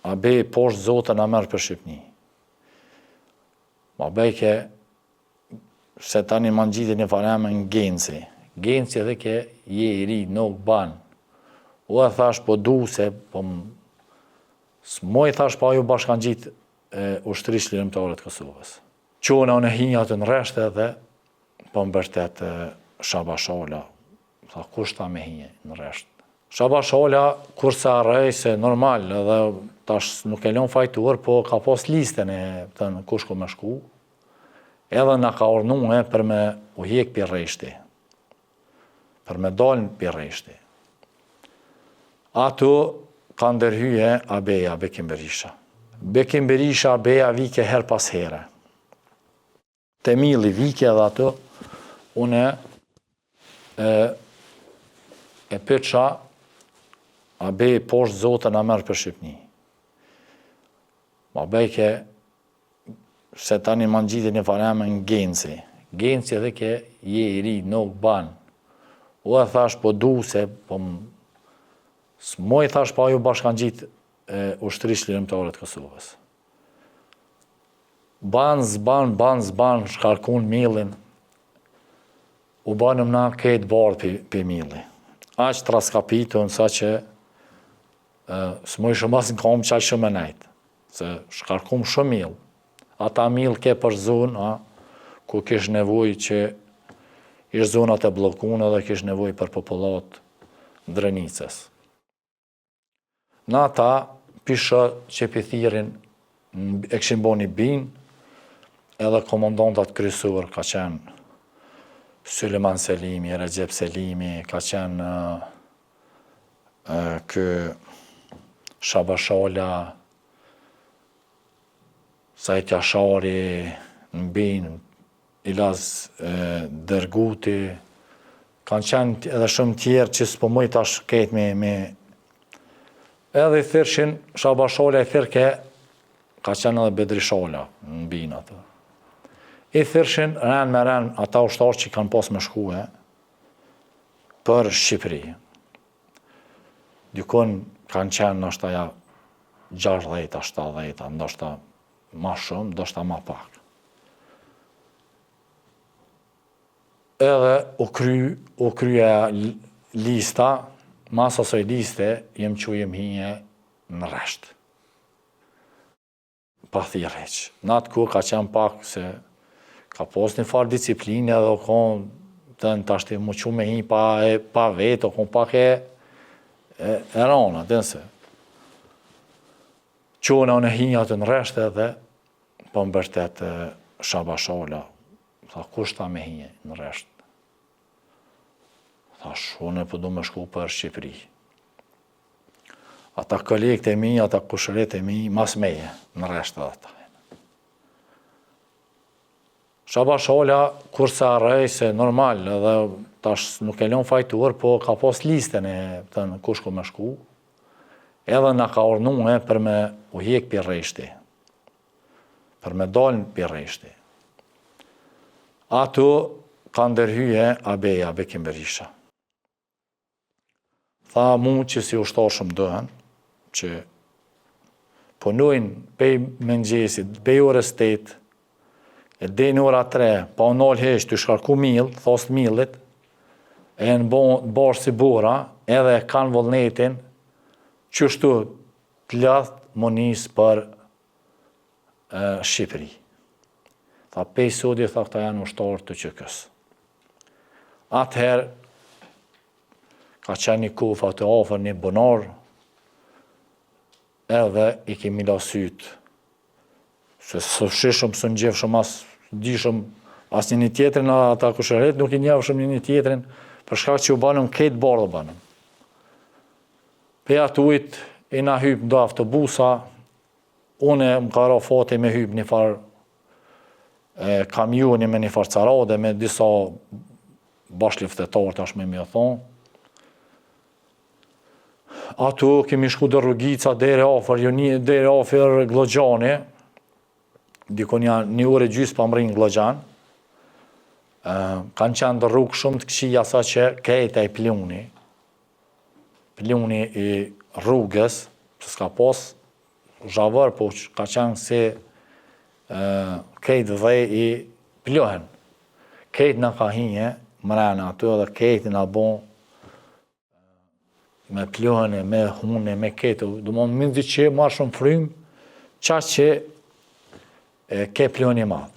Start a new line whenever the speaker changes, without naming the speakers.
a bej poshtë zotën a merë për Shqipni. Ma bejke se tani ma në gjithi një fareme në genci. Genci edhe ke je i ri, nuk ban. U e thash po du se, po s'moj thash po ju bashkan gjitë ushtrisht lirimtare të Kosovës. Qona unë hinja të në reshte edhe, po më bërtet Shabashala. Tha, kush ta me hinje në reshte? Shabashala, kur se arrej se normal, edhe tash nuk e lon fajtuar, po ka pas listën e thënë kush ku me shku, edhe na ka urnue për me u hjek për reshti, për me dalën për reshti. Ato ka ndërhyje Abeja, Bekim Berisha. Bekim Berisha, Abeja vike her pas here. Te Milli vike edhe ato, une e pëqa, Abej poshtë zotën a merë për Shqipni. Ma bejke se tani ma në gjithi një fareme në genci. Genci edhe ke je i ri, nuk ban. U e thash po du se, po s'moj thash po ju bashkan gjitë ushtrisht lirimtare të Kosovës. Ban, zban, shkarkun Millin, u banëm na këtë bardë për Milli. Aq traskapitën sa që s'moj shumë asë në kam qaj shumë e nejtë, se shkarkum shumë Mill. Ata Mill ke për zonë, ku kish nevoj që ish zonat e blokune dhe kish nevoj për popullat Drenicës. Në ata pisha që pithirin e këshin bo një bin, edhe komandantat kryesor ka qenë Suleman Selimi, Recep Selimi, ka qenë kë Shabashala, Sajt Jashari, Nbin, Ilaz Derguti, kanë qenë edhe shumë tjerë që s'po mëj tash ketë me edhe i thirshin Shabashala i thirke, ka qenë edhe Bedrishala, Nbin atë. I thirshin ren me ren ata ushtarë që kanë pas me shkue për Shqipëri. Dykon kanë qenë ndoshta ja 60, 70, ndoshta ma shumë, ndoshta ma pak. Edhe u krye lista, mas asoj liste, jem hinje në resht. Pa thirreq. Në atë ku ka qenë pak se ka pas një farë disciplinë edhe o konë të në tashti mu që me hi pa vetë, o konë pak e rana, të nëse. Qona unë hinja të në reshte edhe, po më bërtet Shabashala. Tha, kush ta me hinje në reshte? Tha, shone po du me shku për Shqipëri. Ata kolegët e mi, ata kushëret e mi, mas meje në reshte dhe ta. Shabashala, kur se arrej se normal, edhe tash nuk e lon fajtuar, po ka pas listën e thënë kush ku me shku, edhe na ka urnue për me u hjek për reshti, për me dalën për reshti. Ato ka ndërhyje Abeja, Bekim Berisha. Tha mu që si ushtar shumë dëhen, që punojnë pej mëngjesit, pej orës 8, e dhe në ora 3, pa u nalë hesh të shkarku Mill, thostë Millit, e në bashkë si bora, edhe kanë vullnetin, qështu të lëthë më nisë për Shqipëri. Tha, pej sodi, tha, këta janë ushtarë të QK-s. Atëherë, ka qenë një kufa të afer një bonar, edhe i kemi lasyt, se së shishëm, së në gjefë shumë, dishëm, as një tjetrin, ata kushëret, nuk i njefë shumë një tjetrin, për shkak që u banëm këtë bardhë banëm. Pe atë ujtë, i na hypë ndo autobusa, une më ka ra fati me hypë një farë kamioni me një farë carade, me disa bashkëliftetarë, tash me o thonë. Ato kemi shku dë rrugica deri afer Glogjani, dikon janë një ore gjysë pa më rinë Glogjan, kanë qenë dë rrugë shumë të këqija sa që kejta i pluni i rrugës, se s'ka pas zhavër, po ka qenë se kejtë dhe i plohen. Kejtë në ka hinje, mrena aty edhe kejtë në bon me plohen, me hune, me kejtë. Do më mindi që marë shumë frymë, qa që ke plohen i madhë.